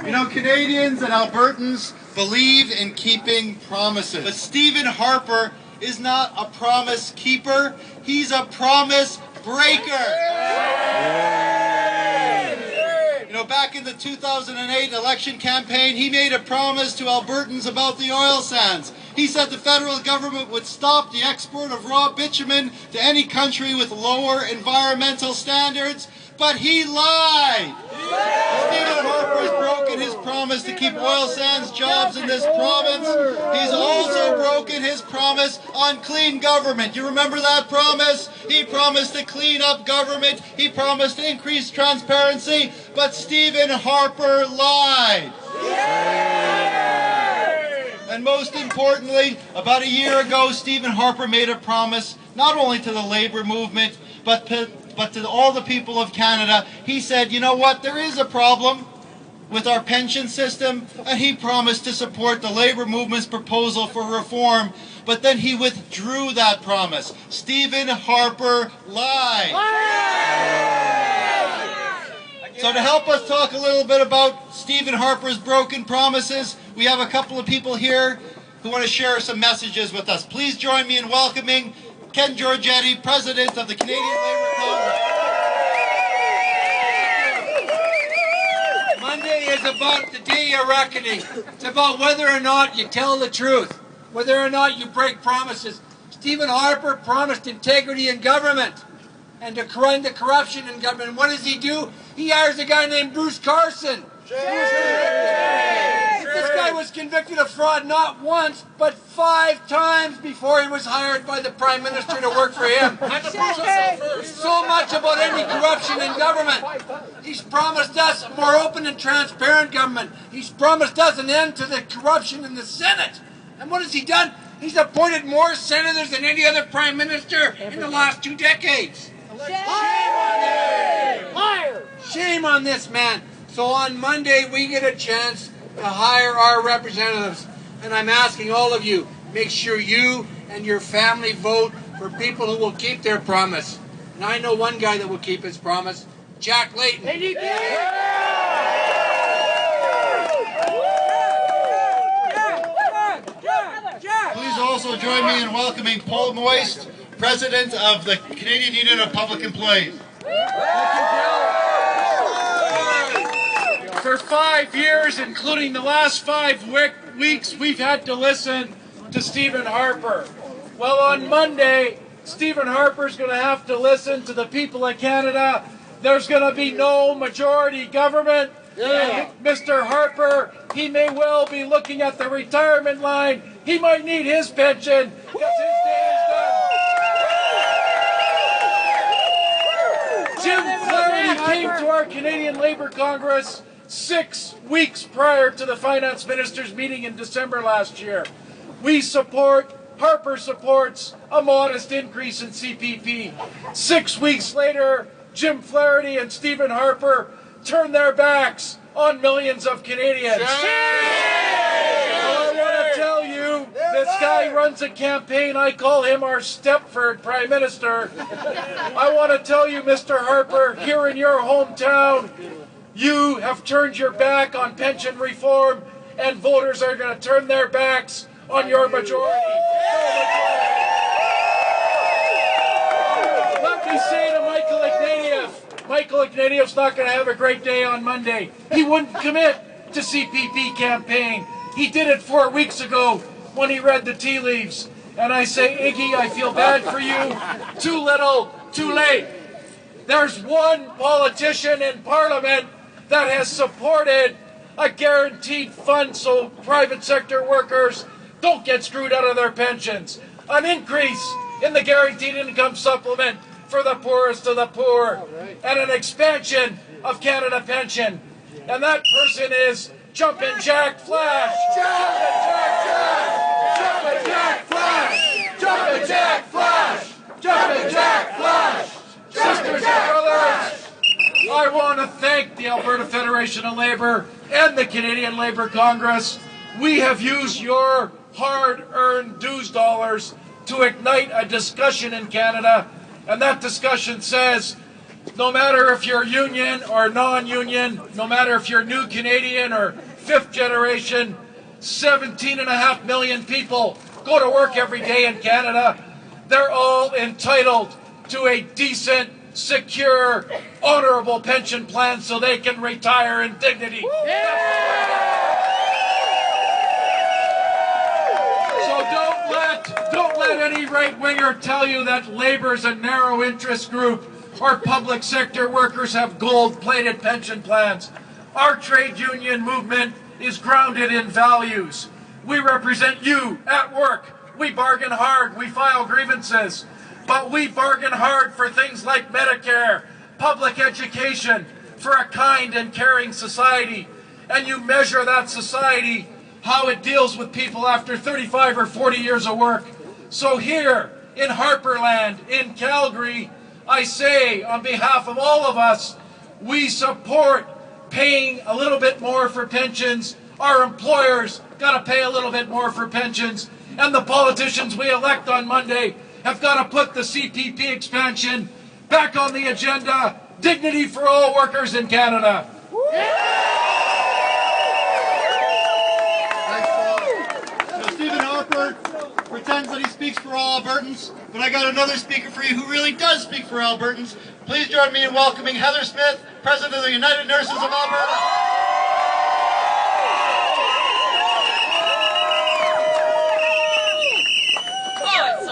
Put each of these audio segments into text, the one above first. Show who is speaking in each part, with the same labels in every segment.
Speaker 1: You know, Canadians and Albertans believe in keeping promises. But Stephen Harper is not a promise keeper, he's a promise breaker. You know, back in the 2008 election campaign, he made a promise to Albertans about the oil sands. He said the federal government would stop the export of raw bitumen to any country with lower environmental standards, but he lied. Stephen Harper has broken his promise to keep oil sands jobs in this province. He's also broken his promise on clean government. You remember that promise? He promised to clean up government. He promised to increase transparency, but Stephen Harper lied. And most importantly, about a year ago, Stephen Harper made a promise not only to the labour movement, but to all the people of Canada. He said, you know what, there is a problem with our pension system, and he promised to support the labour movement's proposal for reform, but then he withdrew that promise. Stephen Harper lied. So to help us talk a little bit about Stephen Harper's broken promises, we have a couple of people here who want to share some messages with us. Please join me in welcoming Ken Giorgetti, President of the Canadian Labour Congress.
Speaker 2: Monday is about the day of reckoning. It's about whether or not you tell the truth, whether or not you break promises. Stephen Harper promised integrity in government and to end the corruption in government. What does he do? He hires a guy named Bruce Carson. This guy was convicted of fraud not once, but 5 times before he was hired by the Prime Minister to work for him. So much about any corruption in government. He's promised us a more open and transparent government. He's promised us an end to the corruption in the Senate. And what has he done? He's appointed more senators than any other Prime Minister in the last 2 decades. Shame on this man. So on Monday, we get a chance to hire our representatives. And I'm asking all of you, make sure you and your family vote for people who will keep their promise. And I know one guy that will keep his promise, Jack Layton.
Speaker 1: Please also join me in welcoming Paul Moist, President of the Canadian Union of Public Employees.
Speaker 3: For 5 years, including the last 5 weeks, we've had to listen to Stephen Harper. Well, on Monday, Stephen Harper's going to have to listen to the people of Canada. There's going to be no majority government. And Mr. Harper, he may well be looking at the retirement line. He might need his pension because his day is done. Jim Flaherty came to our Canadian Labour Congress 6 weeks prior to the Finance Ministers' meeting in December last year. Harper supports a modest increase in CPP. 6 weeks later, Jim Flaherty and Stephen Harper turn their backs on millions of Canadians. I want to tell you, this guy runs a campaign. I call him our Stepford Prime Minister. I want to tell you, Mr. Harper, here in your hometown, you have turned your back on pension reform, and voters are going to turn their backs on your majority. Let me say to Michael Ignatieff's not going to have a great day on Monday. He wouldn't commit to CPP campaign. He did it 4 weeks ago when he read the tea leaves. And I say, Iggy, I feel bad for you. Too little, too late. There's one politician in Parliament that has supported a guaranteed fund so private sector workers don't get screwed out of their pensions. An increase in the guaranteed income supplement for the poorest of the poor. And an expansion of Canada Pension. And that person is Jumpin' Jack Flash. Jumpin' Jack Flash. Jumpin' Jack Flash. Jumpin' Jack Flash. Sisters and brothers, I want to thank the Alberta Federation of Labour and the Canadian Labour Congress. We have used your hard-earned dues dollars to ignite a discussion in Canada, and that discussion says No matter if you're union or non-union, no matter if you're new Canadian or fifth generation, 17.5 million people go to work every day in Canada. They're all entitled to a decent, secure, honorable pension plan so they can retire in dignity. So don't let any right-winger tell you that Labor's a narrow interest group or public sector workers have gold-plated pension plans. Our trade union movement is grounded in values. We represent you at work. We bargain hard, we file grievances, but we bargain hard for things like Medicare, public education, for a kind and caring society. And you measure that society, how it deals with people after 35 or 40 years of work. So here, in Harper land, in Calgary, I say on behalf of all of us, we support paying a little bit more for pensions. Our employers got to pay a little bit more for pensions. And the politicians we elect on Monday have got to put the CPP expansion back on the agenda. Dignity for all workers in Canada.
Speaker 1: Stephen Harper pretends that he speaks for all Albertans, but I got another speaker for you who really does speak for Albertans. Please join me in welcoming Heather Smith, President of the United Nurses of Alberta.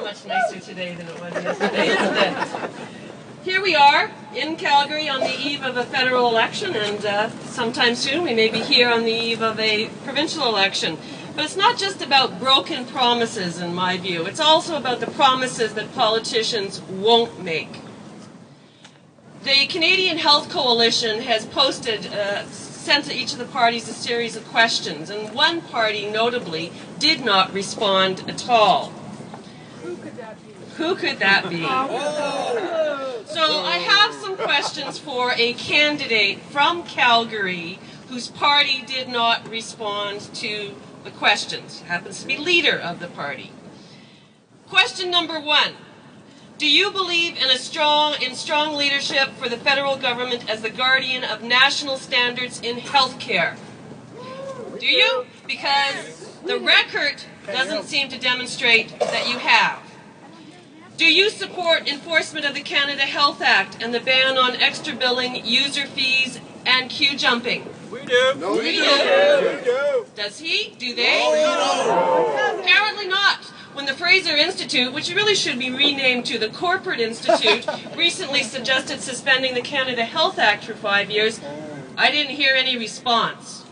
Speaker 4: Much nicer today than it was yesterday, isn't it? Here we are in Calgary on the eve of a federal election, and sometime soon we may be here on the eve of a provincial election. But it's not just about broken promises, in my view. It's also about the promises that politicians won't make. The Canadian Health Coalition has sent to each of the parties a series of questions, and one party, notably, did not respond at all. Who could that be? So I have some questions for a candidate from Calgary whose party did not respond to the questions. Happens to be leader of the party. Question number 1. Do you believe in strong leadership for the federal government as the guardian of national standards in health care? Do you? Because the record doesn't seem to demonstrate that you have. Do you support enforcement of the Canada Health Act and the ban on extra billing, user fees, and queue jumping?
Speaker 2: We do.
Speaker 4: No, we do. Does he? Do they? No. Apparently not. When the Fraser Institute, which really should be renamed to the Corporate Institute, recently suggested suspending the Canada Health Act for 5 years, I didn't hear any response.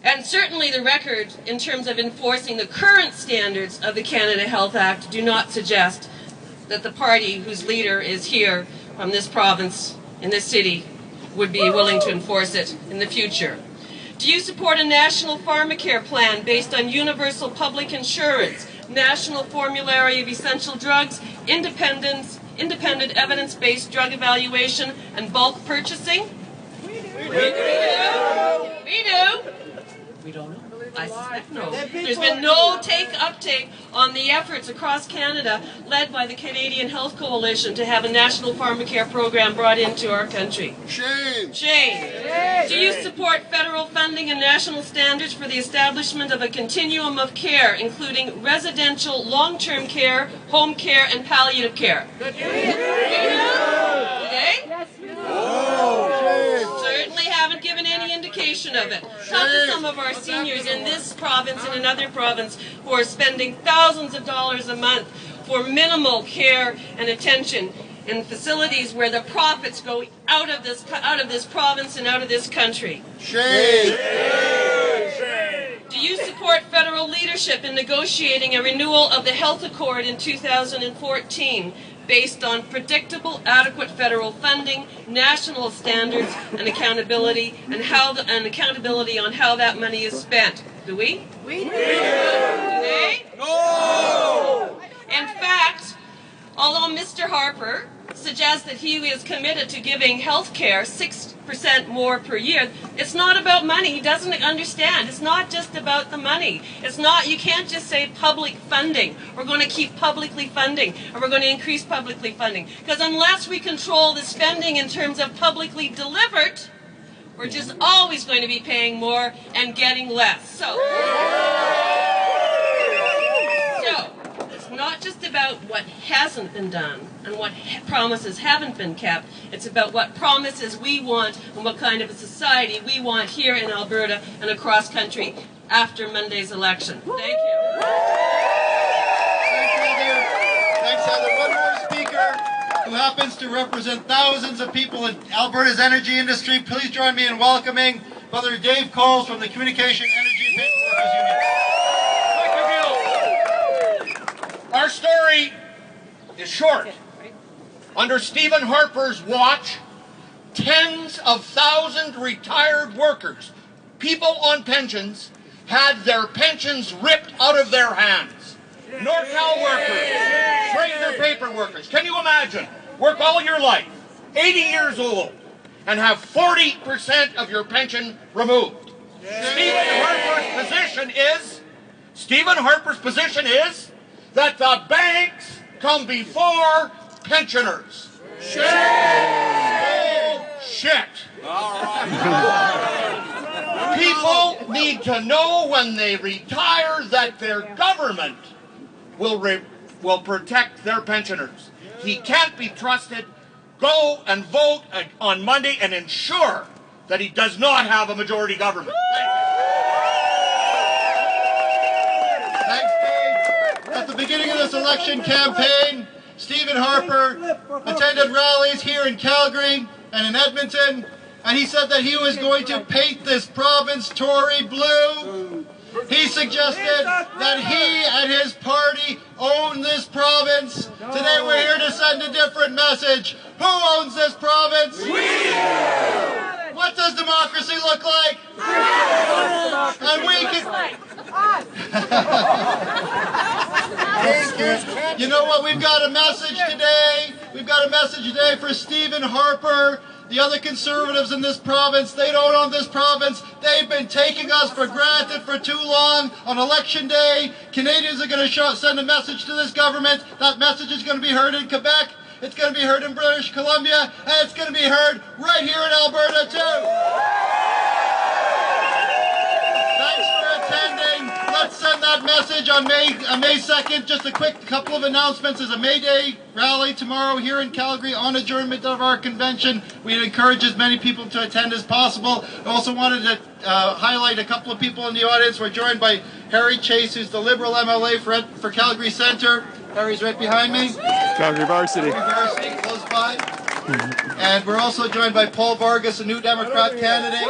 Speaker 4: And certainly the record, in terms of enforcing the current standards of the Canada Health Act, do not suggest that the party whose leader is here from this province, in this city, would be willing to enforce it in the future. Do you support a national pharmacare plan based on universal public insurance, national formulary of essential drugs, independent evidence-based drug evaluation, and bulk purchasing? We do. We do. We don't know. I suspect no. There's been no uptake on the efforts across Canada led by the Canadian Health Coalition to have a national pharmacare program brought into our country.
Speaker 5: Shame!
Speaker 4: Shame! Do you support federal funding and national standards for the establishment of a continuum of care, including residential, long-term care, home care, and palliative care? Good. Yes, we do. Certainly haven't given any indication of it. Talk to some of our seniors in this province and another province who are spending thousands of dollars a month for minimal care and attention in facilities where the profits go out of this province and out of this country.
Speaker 5: Shame!
Speaker 4: Do you support federal leadership in negotiating a renewal of the health accord in 2014? Based on predictable, adequate federal funding, national standards, and accountability, and accountability on how that money is spent. Do we? We do. Do they?
Speaker 2: No!
Speaker 4: In fact, although Mr. Harper suggests that he is committed to giving health care, more per year. It's not about money. He doesn't understand. It's not just about the money. It's not, you can't just say public funding. We're going to keep publicly funding, or we're going to increase publicly funding. Because unless we control the spending in terms of publicly delivered, we're just always going to be paying more and getting less. So it's not just about what hasn't been done and what promises haven't been kept. It's about what promises we want and what kind of a society we want here in Alberta and across country after Monday's election. Thank you.
Speaker 1: Thanks, Heather. One more speaker who happens to represent thousands of people in Alberta's energy industry. Please join me in welcoming Brother Dave Coles from the Communication, Energy and Paper Workers Union.
Speaker 5: Our story is short. Under Stephen Harper's watch, tens of thousands retired workers, people on pensions, had their pensions ripped out of their hands. NorCal workers, Straightener paper workers. Can you imagine? Work all your life, 80 years old, and have 40% of your pension removed. Stephen Harper's position is that the banks come before pensioners. Shit! People need to know when they retire that their government will protect their pensioners. He can't be trusted. Go and vote on Monday and ensure that he does not have a majority government.
Speaker 1: Thanks, Dave. At the beginning of this election campaign, Stephen Harper attended rallies here in Calgary and in Edmonton, and he said that he was going to paint this province Tory blue. He suggested that he and his party own this province. Today we're here to send a different message. Who owns this province? We do! What does democracy look like? And we can... You know what? We've got a message today. We've got a message today for Stephen Harper. The other Conservatives in this province, they don't own this province. They've been taking us for granted for too long. On election day, Canadians are going to send a message to this government. That message is going to be heard in Quebec. It's going to be heard in British Columbia. And it's going to be heard right here in Alberta, too. Thanks for attending. Let's send that message on May 2nd. Just a quick couple of announcements. There's a May Day rally tomorrow here in Calgary on adjournment of our convention. We'd encourage as many people to attend as possible. I also wanted to highlight a couple of people in the audience. We're joined by Harry Chase, who's the Liberal MLA for Calgary Centre. Harry's right behind me.
Speaker 6: Calgary Varsity.
Speaker 1: Close by. And we're also joined by Paul Vargas, a New Democrat candidate.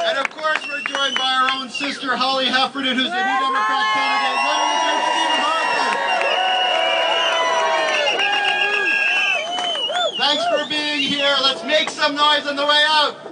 Speaker 1: And of course, we're joined by our own sister, Holly Heffernan, who's the New Democrat candidate. Running against Stephen Harper. Thanks for being here. Let's make some noise on the way out.